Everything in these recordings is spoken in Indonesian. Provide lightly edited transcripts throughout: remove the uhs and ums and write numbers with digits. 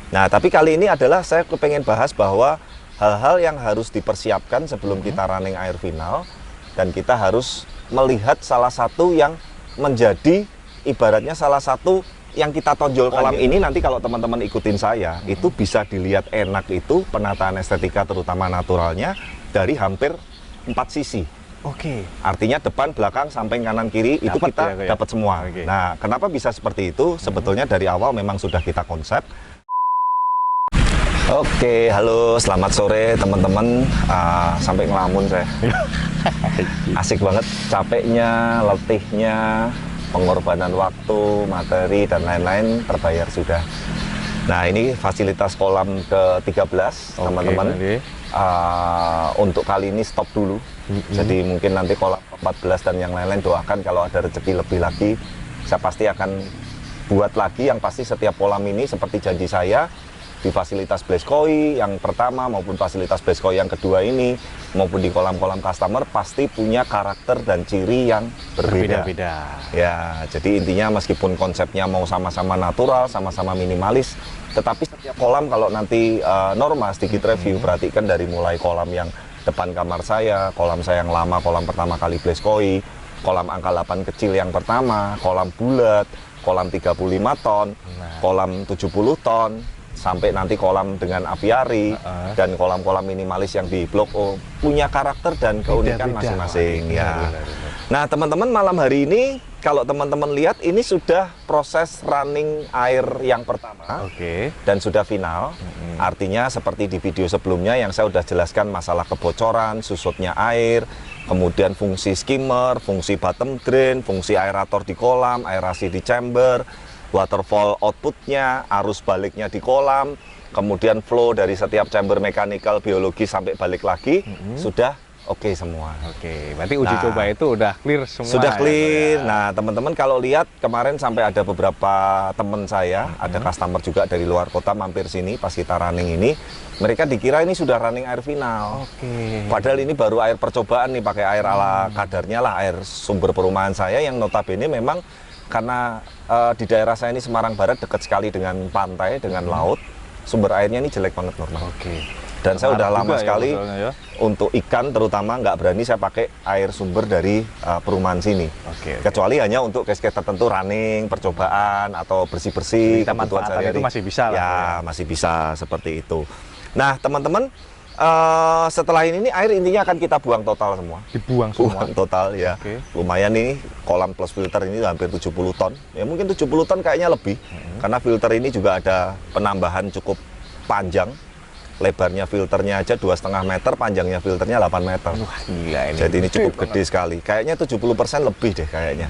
Nah, tapi kali ini adalah saya kepengen bahas bahwa hal-hal yang harus dipersiapkan sebelum kita running air final, dan kita harus melihat salah satu yang menjadi ibaratnya salah satu yang kita tonjolkan. Kolam ini nanti kalau teman-teman ikutin saya, itu bisa dilihat enak itu penataan estetika terutama naturalnya dari hampir 4 sisi. Oke. Artinya depan, belakang, samping, kanan, kiri itu kita dapat semua. Nah, kenapa bisa seperti itu? Sebetulnya dari awal memang sudah kita konsep. Oke, halo, selamat sore teman-teman. Sampai ngelamun saya. Asik banget, capeknya, letihnya, pengorbanan waktu, materi, dan lain-lain terbayar sudah. Nah, ini fasilitas kolam ke-13, teman-teman. Untuk kali ini stop dulu. Jadi mungkin nanti kolam 14 dan yang lain-lain doakan kalau ada rezeki lebih lagi. Saya pasti akan buat lagi, yang pasti setiap kolam ini seperti janji saya, di fasilitas Bleskoi yang pertama maupun fasilitas Bleskoi yang kedua ini maupun di kolam-kolam customer pasti punya karakter dan ciri yang berbeda-beda. Ya, jadi intinya meskipun konsepnya mau sama-sama natural, sama-sama minimalis, tetapi setiap kolam kalau nanti Norma sedikit review, perhatikan dari mulai kolam yang depan kamar saya, kolam saya yang lama, kolam pertama kali Bleskoi, kolam angka 8 kecil yang pertama, kolam bulat, kolam 35 ton, kolam 70 ton, sampai nanti kolam dengan apiari dan kolam-kolam minimalis yang di Blok O punya karakter dan keunikan masing-masing ya. Nah, teman-teman, malam hari ini kalau teman-teman lihat ini sudah proses running air yang pertama dan sudah final. Artinya seperti di video sebelumnya yang saya sudah jelaskan masalah kebocoran, susutnya air, kemudian fungsi skimmer, fungsi bottom drain, fungsi aerator di kolam, aerasi di chamber, waterfall outputnya, arus baliknya di kolam, kemudian flow dari setiap chamber mechanical, biologi sampai balik lagi, sudah oke semua. Oke, berarti uji coba itu udah clear semua. Sudah clear. Nah, teman-teman kalau lihat kemarin sampai ada beberapa teman saya, ada customer juga dari luar kota mampir sini pas kita running ini, mereka dikira ini sudah running air final. Padahal ini baru air percobaan nih, pakai air ala kadarnya lah, air sumber perumahan saya yang notabene memang karena di daerah saya ini Semarang Barat dekat sekali dengan pantai, dengan laut, sumber airnya ini jelek banget normal. Dan saya udah lama sekali untuk ikan terutama nggak berani saya pakai air sumber dari perumahan sini. Kecuali hanya untuk case-case tertentu, running, percobaan atau bersih-bersih, kebutuhan sehari-hari. Itu masih bisa lah. Ya, masih bisa seperti itu. Nah, teman-teman, setelah ini air intinya akan kita buang total semua. Dibuang semua? Buang total ya. Lumayan ini kolam plus filter ini hampir 70 ton. Ya mungkin 70 ton kayaknya lebih. Karena filter ini juga ada penambahan cukup panjang. Lebarnya filternya aja 2,5 meter, panjangnya filternya 8 meter. Wah, gila ini. Jadi ini cukup gede sekali. Kayaknya 70% lebih deh kayaknya.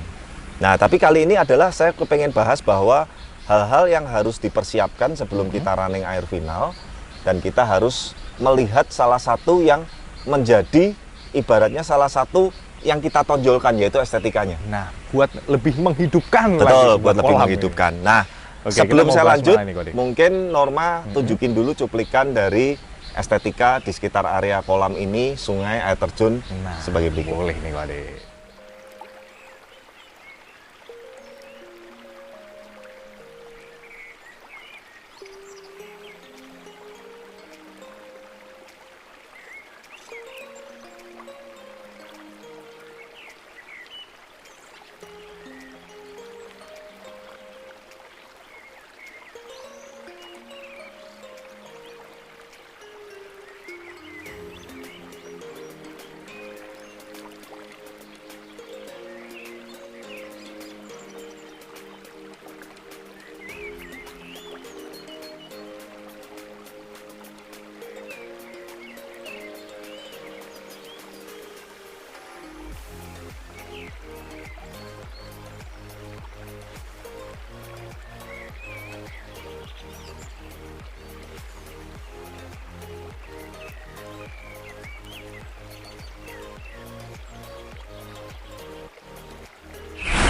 Nah, tapi kali ini adalah saya kepengen bahas bahwa hal-hal yang harus dipersiapkan sebelum kita running air final, dan kita harus melihat salah satu yang menjadi ibaratnya salah satu yang kita tonjolkan, yaitu estetikanya. Nah, buat lebih menghidupkan. Betul, buat lebih menghidupkan. Nah, sebelum saya lanjut, mungkin Norma tunjukin dulu cuplikan dari estetika di sekitar area kolam ini, sungai, air terjun, sebagai berikut. Boleh nih, Kode.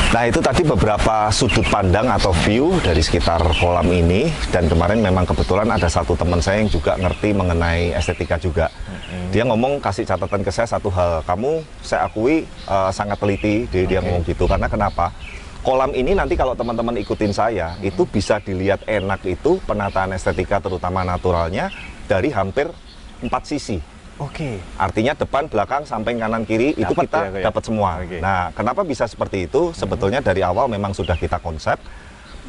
Nah, itu tadi beberapa sudut pandang atau view dari sekitar kolam ini, dan kemarin memang kebetulan ada satu teman saya yang juga ngerti mengenai estetika juga. Dia ngomong, kasih catatan ke saya satu hal, kamu saya akui sangat teliti, dia ngomong gitu. Karena kenapa? kolam ini nanti kalau teman-teman ikutin saya, itu bisa dilihat enak itu penataan estetika terutama naturalnya dari hampir 4 sisi. Oke. Artinya depan, belakang, samping, kanan, kiri itu Dapat kita ya? dapat semua. Oke. Nah, kenapa bisa seperti itu? Sebetulnya dari awal memang sudah kita konsep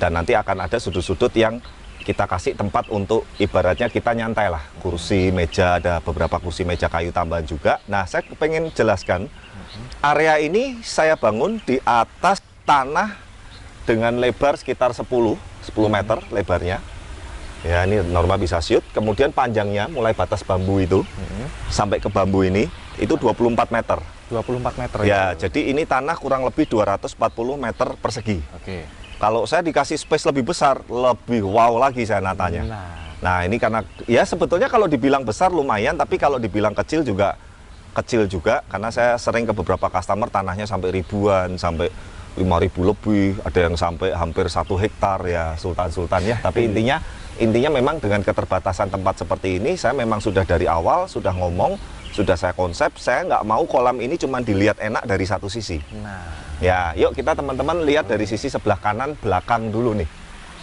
dan nanti akan ada sudut-sudut yang kita kasih tempat untuk ibaratnya kita nyantai lah. Kursi, meja, ada beberapa kursi meja kayu tambahan juga. Nah, saya pengen jelaskan area ini saya bangun di atas tanah dengan lebar sekitar 10 meter lebarnya. Ya, ini Norma bisa shoot. Kemudian panjangnya mulai batas bambu itu sampai ke bambu ini itu 24 meter. 24 meter Ya, itu. jadi ini tanah kurang lebih 240 meter persegi. Oke. Kalau saya dikasih space lebih besar, lebih wow lagi saya natanya. Nah, ini karena ya sebetulnya kalau dibilang besar lumayan, tapi kalau dibilang kecil juga karena saya sering ke beberapa customer tanahnya sampai ribuan, sampai 5.000 lebih, ada yang sampai hampir 1 hektar ya, sultan-sultan ya. Tapi intinya memang dengan keterbatasan tempat seperti ini, saya memang sudah dari awal sudah ngomong, sudah saya konsep, saya nggak mau kolam ini cuma dilihat enak dari satu sisi. Nah. Ya, yuk kita teman-teman lihat dari sisi sebelah kanan belakang dulu nih.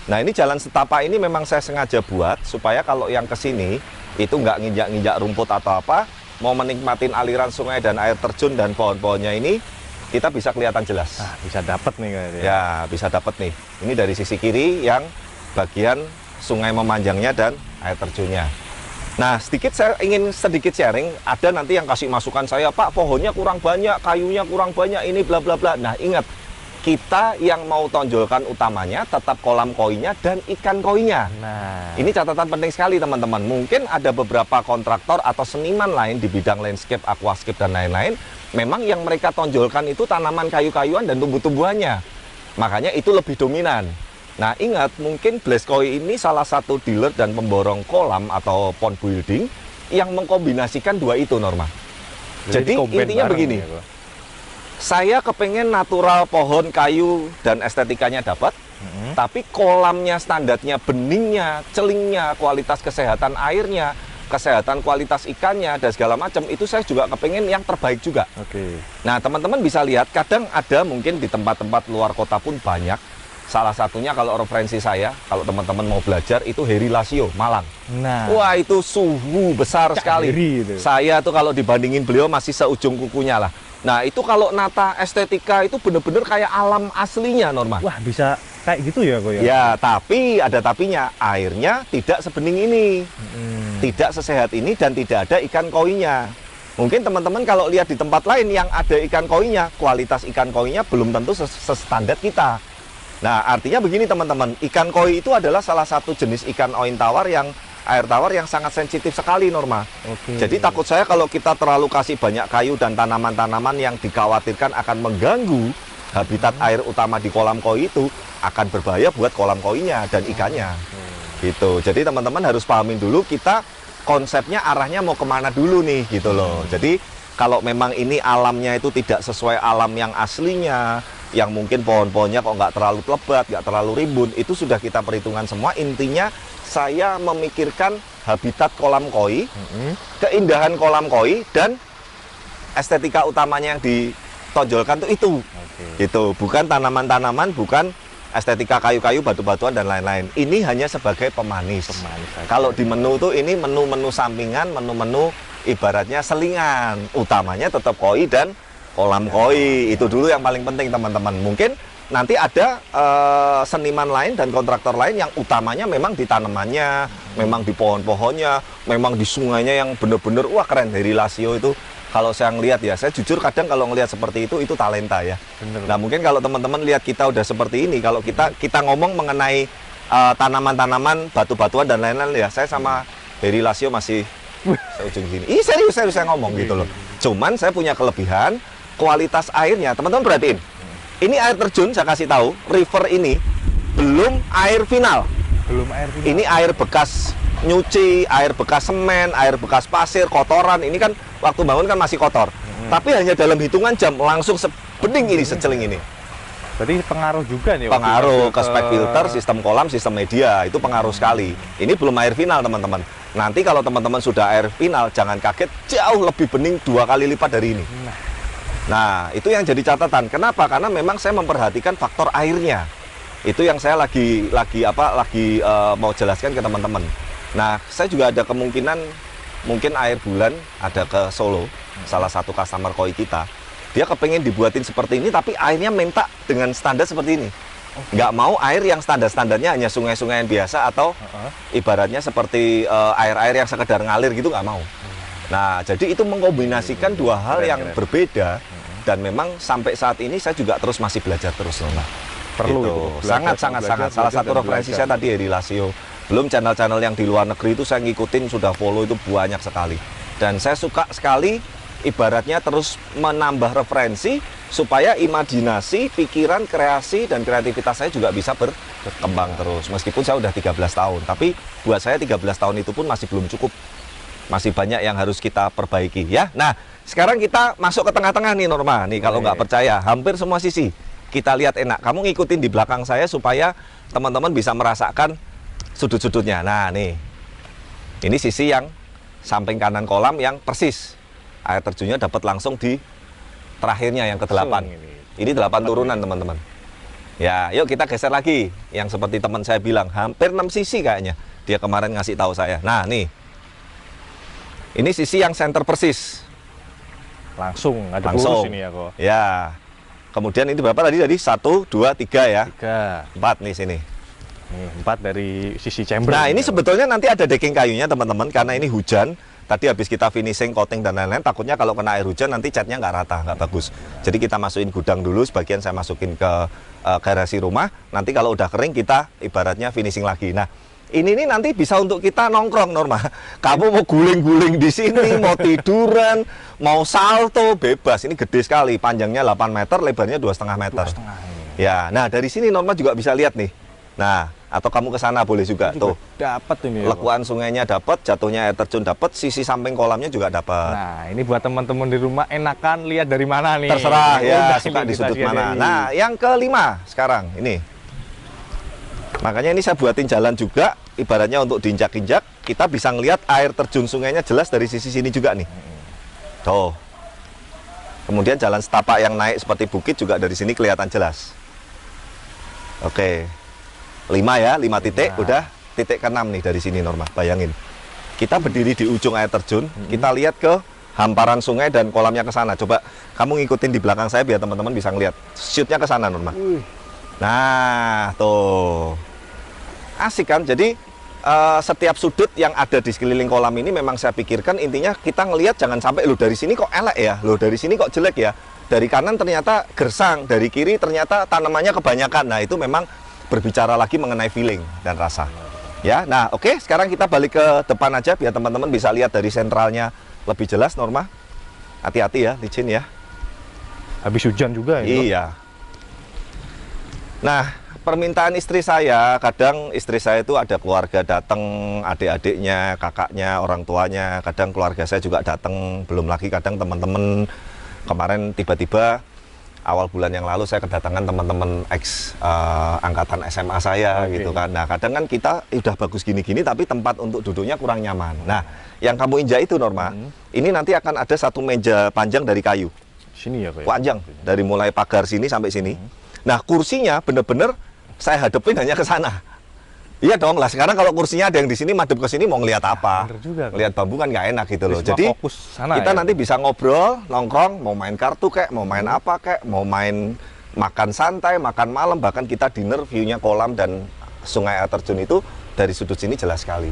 Nah, ini jalan setapak ini memang saya sengaja buat supaya kalau yang kesini itu nggak nginjak-nginjak rumput atau apa, mau menikmatin aliran sungai dan air terjun dan pohon-pohonnya ini, kita bisa kelihatan jelas. Nah, bisa dapat nih kayaknya. Ya, bisa dapat nih. Ini dari sisi kiri yang bagian sungai memanjangnya dan air terjunnya. Nah, saya ingin sedikit sharing, ada nanti yang kasih masukan saya, Pak, pohonnya kurang banyak, kayunya kurang banyak, ini bla bla bla. Nah, ingat, kita yang mau tonjolkan utamanya tetap kolam koinya dan ikan koinya. Nah, Ini catatan penting sekali teman-teman. Mungkin ada beberapa kontraktor atau seniman lain di bidang landscape, aquascape dan lain-lain, memang yang mereka tonjolkan itu tanaman kayu-kayuan dan tumbuh-tumbuhannya. Makanya itu lebih dominan. Nah, ingat, mungkin Blaskoy ini salah satu dealer dan pemborong kolam atau pond building yang mengkombinasikan dua itu, Norma. Jadi intinya begini, saya kepengen natural pohon, kayu, dan estetikanya dapat, tapi kolamnya, standarnya, beningnya, celingnya, kualitas kesehatan airnya, kesehatan kualitas ikannya, dan segala macam, itu saya juga kepengen yang terbaik juga. Oke. Nah, teman-teman bisa lihat, kadang ada mungkin di tempat-tempat luar kota pun banyak. Salah satunya kalau referensi saya, kalau teman-teman mau belajar, itu Heri Lasio, Malang. Nah, Wah, itu suhu besar sekali. Heri itu. Saya tuh kalau dibandingin beliau masih seujung kukunya lah. Nah, itu kalau nata estetika itu bener-bener kayak alam aslinya, Norma. wah bisa kayak gitu ya, Ko ya? Ya, tapi ada tapinya. Airnya tidak sebening ini. Tidak sesehat ini dan tidak ada ikan koinya. Mungkin teman-teman kalau lihat di tempat lain yang ada ikan koinya, kualitas ikan koinya belum tentu sestandar kita. Nah, artinya begini teman-teman, ikan koi itu adalah salah satu jenis ikan air tawar yang sangat sensitif sekali, Norma. Oke. Jadi takut saya kalau kita terlalu kasih banyak kayu dan tanaman-tanaman yang dikhawatirkan akan mengganggu habitat air utama di kolam koi itu, akan berbahaya buat kolam koinya dan ikannya. Gitu. Jadi teman-teman harus pahamin dulu kita konsepnya arahnya mau kemana dulu nih, gitu loh. Jadi kalau memang ini alamnya itu tidak sesuai alam yang aslinya, yang mungkin pohon-pohonnya kok nggak terlalu lebat, nggak terlalu rimbun, itu sudah kita perhitungkan semua. Intinya saya memikirkan habitat kolam koi, keindahan kolam koi, dan estetika utamanya yang ditonjolkan tuh itu. Gitu, bukan tanaman-tanaman, bukan estetika kayu-kayu, batu-batuan dan lain-lain. Ini hanya sebagai pemanis. Aja. Kalau di menu tuh ini menu-menu sampingan, menu-menu ibaratnya selingan. Utamanya tetap koi dan kolam koi. Itu dulu yang paling penting, teman-teman. Mungkin nanti ada seniman lain dan kontraktor lain yang utamanya memang di tanamannya, memang di pohon-pohonnya, memang di sungainya yang bener-bener wah keren. Heri Lasio itu kalau saya ngelihat ya, saya jujur kadang kalau ngelihat seperti itu talenta ya. Bener. Nah, mungkin kalau teman-teman lihat kita udah seperti ini, kalau kita ngomong mengenai tanaman-tanaman, batu-batuan dan lain-lain ya, saya sama Heri Lasio masih seujung sini. Ih, serius saya ngomong gitu loh. Cuman saya punya kelebihan, kualitas airnya, teman-teman perhatiin. Ini air terjun, saya kasih tahu, river ini belum air final. Belum air final. Ini air bekas nyuci, air bekas semen, air bekas pasir, kotoran. Ini kan waktu bangun kan masih kotor. Tapi hanya dalam hitungan jam langsung sebening ini, seceling ini. Berarti pengaruh juga nih. Pengaruh ke spek filter, sistem kolam, sistem media, itu pengaruh sekali. Ini belum air final, teman-teman. Nanti kalau teman-teman sudah air final, jangan kaget, jauh lebih bening 2 kali lipat dari ini. Nah, itu yang jadi catatan. Kenapa? Karena memang saya memperhatikan faktor airnya. Itu yang saya lagi mau jelaskan ke teman-teman. Nah, saya juga ada kemungkinan mungkin air bulan ada ke Solo, salah satu customer koi kita. Dia kepengen dibuatin seperti ini, tapi airnya minta dengan standar seperti ini. Nggak mau air yang standar-standarnya hanya sungai-sungai yang biasa atau ibaratnya seperti air-air yang sekedar ngalir gitu, nggak mau. Nah, jadi itu mengkombinasikan dua hal yang berbeda. Dan memang sampai saat ini saya juga terus masih belajar terus loh, Mbak. Perlu gitu. itu. Sangat. Salah satu referensi saya tadi Edi Lasio. Belum channel-channel yang di luar negeri itu saya ngikutin, sudah follow itu banyak sekali. Dan saya suka sekali ibaratnya terus menambah referensi supaya imajinasi, pikiran, kreasi, dan kreativitas saya juga bisa berkembang terus. Meskipun saya udah 13 tahun, tapi buat saya 13 tahun itu pun masih belum cukup. Masih banyak yang harus kita perbaiki ya. Nah, sekarang kita masuk ke tengah-tengah nih Norma. Nih kalau nggak percaya, hampir semua sisi kita lihat enak. Kamu ngikutin di belakang saya supaya teman-teman bisa merasakan sudut-sudutnya. Nah, nih. Ini sisi yang samping kanan kolam yang persis. Air terjunnya dapat langsung di terakhirnya yang ke-8. Ini 8 turunan, teman-teman. Ya, yuk kita geser lagi. Yang seperti teman saya bilang, hampir 6 sisi kayaknya. Dia kemarin ngasih tahu saya. Nah, nih. Ini sisi yang center persis. Langsung ada lurus ini ya kok. Ya. Kemudian ini berapa tadi? 1, 2, 3 ya. 3. 4 nih sini. Nih, 4 dari sisi chamber. Nah, ini sebetulnya nanti ada decking kayunya teman-teman, karena ini hujan. Tadi habis kita finishing, coating dan lain-lain, takutnya kalau kena air hujan nanti catnya nggak rata, nggak bagus. Jadi kita masukin gudang dulu, sebagian saya masukin ke garasi rumah. Nanti kalau udah kering kita ibaratnya finishing lagi. Nah, ini nih nanti bisa untuk kita nongkrong, Norma. Kamu mau guling-guling di sini, mau tiduran, mau salto, bebas. Ini gede sekali, panjangnya 8 meter, lebarnya 2,5 meter. 2,5. Ya, nah dari sini Norma juga bisa lihat nih. Nah, atau kamu ke sana boleh juga. Tuh. Dapat ini ya. Lekuan sungainya dapat, jatuhnya air terjun dapat, sisi samping kolamnya juga dapat. Nah, ini buat teman-teman di rumah enakan lihat dari mana nih. Terserah ya, Udah, suka di kita sudut lihat mana. dari- Nah, yang kelima sekarang ini. Makanya ini saya buatin jalan juga, ibaratnya untuk diinjak-injak, kita bisa ngelihat air terjun sungainya jelas dari sisi sini juga nih. Tuh. Kemudian jalan setapak yang naik seperti bukit juga dari sini kelihatan jelas. Oke. 5 ya, 5 titik, udah titik ke-6 nih dari sini Norma, bayangin. Kita berdiri di ujung air terjun, kita lihat ke hamparan sungai dan kolamnya ke sana. Coba kamu ngikutin di belakang saya biar teman-teman bisa ngelihat. Shootnya ke sana Norma. Nah, tuh. Asik kan? Jadi setiap sudut yang ada di sekeliling kolam ini memang saya pikirkan intinya kita ngelihat jangan sampai lo dari sini kok elek ya, lo dari sini kok jelek ya. Dari kanan ternyata gersang, dari kiri ternyata tanamannya kebanyakan. Nah, itu memang berbicara lagi mengenai feeling dan rasa. Ya, nah oke, sekarang kita balik ke depan aja biar teman-teman bisa lihat dari sentralnya lebih jelas Norma. Hati-hati ya, licin ya. Habis hujan juga ini. Iya. Nah, permintaan istri saya, kadang istri saya itu ada keluarga datang, adik-adiknya, kakaknya, orang tuanya, kadang keluarga saya juga datang, belum lagi kadang teman-teman. Kemarin tiba-tiba awal bulan yang lalu saya kedatangan teman-teman ex angkatan SMA saya gitu kan. Nah, kadang kan kita udah bagus gini-gini tapi tempat untuk duduknya kurang nyaman. Nah, yang kamu injak itu Norma, ini nanti akan ada satu meja panjang dari kayu. Sini ya, Pak. Panjang dari mulai pagar sini sampai sini. Nah, kursinya bener-bener saya hadepin hanya ke sana. Iya dong lah, sekarang kalau kursinya ada yang di sini madep ke sini mau ngelihat apa? Bener juga, Lihat bambu kan nggak enak gitu loh. Semua Jadi fokus sana kita ya? nanti bisa ngobrol, nongkrong, mau main kartu kek, mau main apa kek, mau main makan santai, makan malam, bahkan kita dinner view-nya kolam dan sungai air terjun itu dari sudut sini jelas sekali.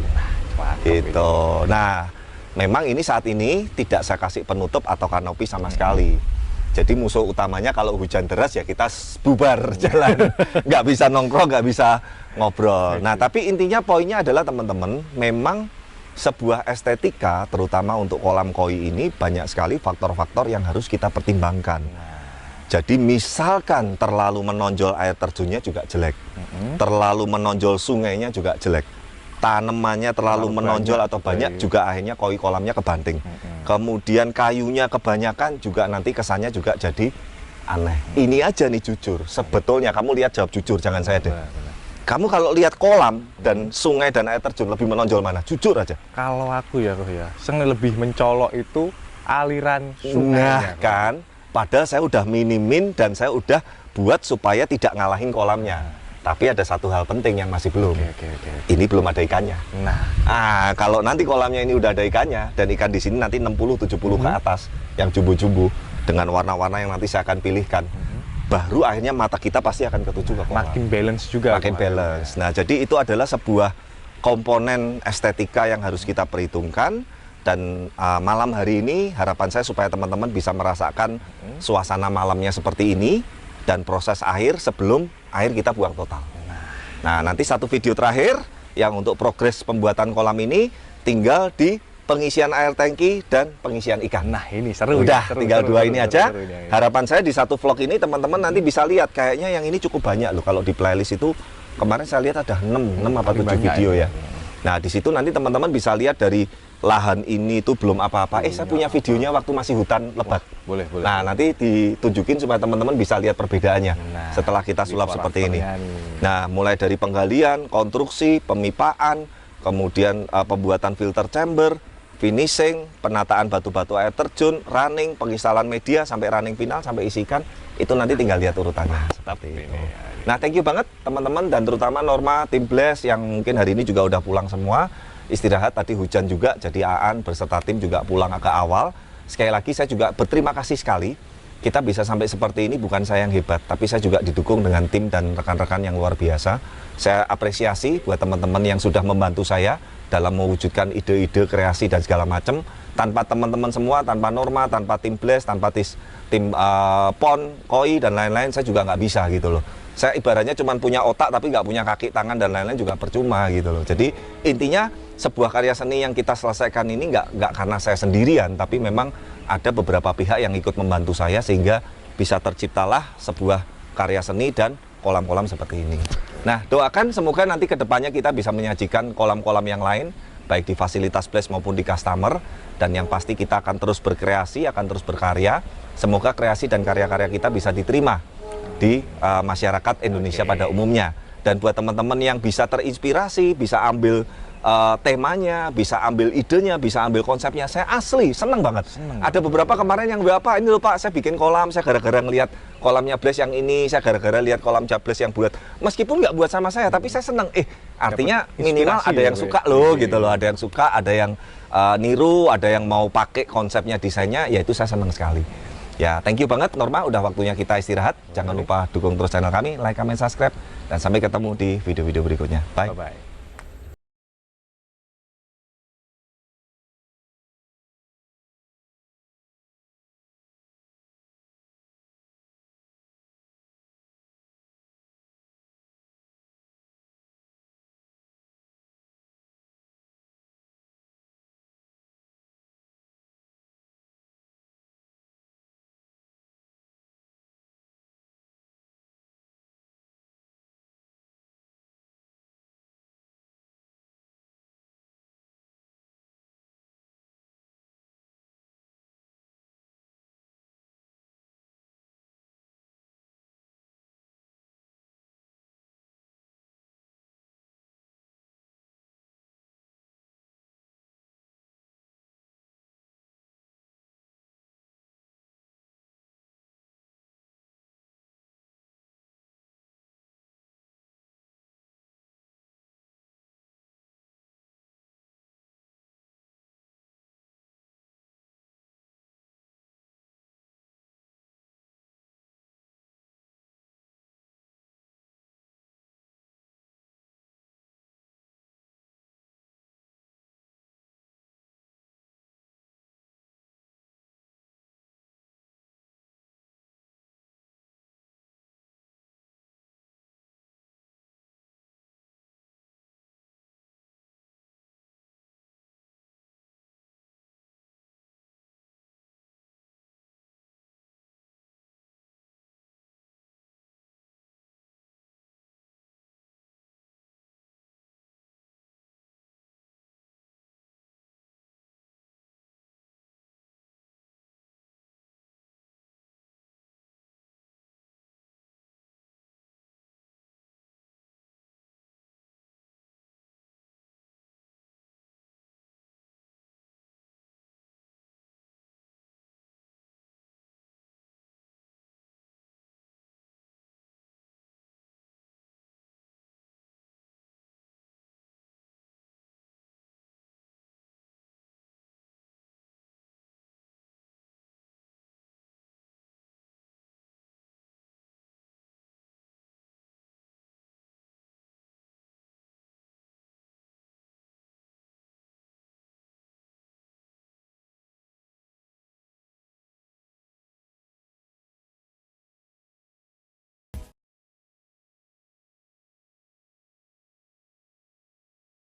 Gitu. Nah, memang ini saat ini tidak saya kasih penutup atau kanopi sama sekali. Jadi musuh utamanya kalau hujan deras ya kita bubar jalan, nggak bisa nongkrong, nggak bisa ngobrol. Nah, tapi intinya poinnya adalah teman-teman, memang sebuah estetika, terutama untuk kolam koi ini banyak sekali faktor-faktor yang harus kita pertimbangkan. Jadi misalkan terlalu menonjol air terjunnya juga jelek, terlalu menonjol sungainya juga jelek. Tanamannya terlalu menonjol atau banyak juga akhirnya koi kolamnya kebanting. Kemudian kayunya kebanyakan juga nanti kesannya juga jadi aneh. Ini aja nih jujur, sebetulnya kamu lihat jawab jujur, jangan saya deh. Kamu kalau lihat kolam dan sungai dan air terjun lebih menonjol mana? Jujur aja. Kalau aku ya, Koh ya, lebih mencolok itu aliran Nah sungainya. kan, Padahal saya udah minimin dan saya udah buat supaya tidak ngalahin kolamnya. Tapi ada satu hal penting yang masih belum. Oke. Ini belum ada ikannya. Nah, Kalau nanti kolamnya ini udah ada ikannya dan ikan di sini nanti 60-70 ke atas yang jumbo-jumbo dengan warna-warna yang nanti saya akan pilihkan. Baru akhirnya mata kita pasti akan ketuju ke kolam. makin balance juga. Makin balance. Nah, jadi itu adalah sebuah komponen estetika yang harus kita perhitungkan. Dan malam hari ini harapan saya supaya teman-teman bisa merasakan suasana malamnya seperti ini dan proses akhir sebelum air kita buang total. Nah, nanti satu video terakhir yang untuk progres pembuatan kolam ini tinggal di pengisian air tangki dan pengisian ikan. Nah, ini seru. Udah, tinggal dua ini aja. Seru ini. Harapan saya di satu vlog ini teman-teman nanti bisa lihat kayaknya yang ini cukup banyak loh. Kalau di playlist itu kemarin saya lihat ada 6 apa 7 video ya. Nah, di situ nanti teman-teman bisa lihat dari lahan ini itu belum apa-apa. Saya punya videonya waktu masih hutan lebat. Boleh. Nah, nanti ditunjukin supaya teman-teman bisa lihat perbedaannya setelah kita sulap before seperti ini. afternya nih. Nah, mulai dari penggalian, konstruksi, pemipaan, kemudian pembuatan filter chamber, finishing, penataan batu-batu air terjun, running, pengisalan media sampai running final sampai isi ikan, itu nanti tinggal lihat urutannya seperti itu. Nah, thank you banget teman-teman dan terutama Norma, tim Bless yang mungkin hari ini juga udah pulang semua. Istirahat, tadi hujan juga, jadi Aan beserta tim juga pulang agak awal. Sekali lagi saya juga berterima kasih sekali. Kita bisa sampai seperti ini bukan saya yang hebat, tapi saya juga didukung dengan tim dan rekan-rekan yang luar biasa. Saya apresiasi buat teman-teman yang sudah membantu saya dalam mewujudkan ide-ide, kreasi dan segala macam. Tanpa teman-teman semua, tanpa Norma, tanpa tim Bless, tanpa tim PON, KOI dan lain-lain, saya juga nggak bisa gitu loh. Saya ibaratnya cuma punya otak tapi nggak punya kaki, tangan dan lain-lain juga percuma gitu loh. Jadi intinya sebuah karya seni yang kita selesaikan ini nggak karena saya sendirian, tapi memang ada beberapa pihak yang ikut membantu saya sehingga bisa terciptalah sebuah karya seni dan kolam-kolam seperti ini. Nah, doakan semoga nanti kedepannya kita bisa menyajikan kolam-kolam yang lain, baik di fasilitas Bless maupun di customer, dan yang pasti kita akan terus berkreasi, akan terus berkarya. Semoga kreasi dan karya-karya kita bisa diterima di masyarakat Indonesia pada umumnya. Dan buat teman-teman yang bisa terinspirasi, bisa ambil temanya, bisa ambil idenya, bisa ambil konsepnya, saya asli seneng banget. Ada beberapa kemarin yang apa ini loh Pak, saya bikin kolam, saya gara-gara ngelihat kolamnya Bless yang ini, saya gara-gara lihat kolam Bless yang buat, meskipun nggak buat sama saya, tapi saya seneng. Artinya minimal ada yang suka loh gitu loh, ada yang suka, ada yang niru, ada yang mau pakai konsepnya, desainnya, ya itu saya seneng sekali. Ya, thank you banget Norma, udah waktunya kita istirahat. Jangan lupa dukung terus channel kami, like, comment, subscribe, dan sampai ketemu di video-video berikutnya. Bye. Bye-bye.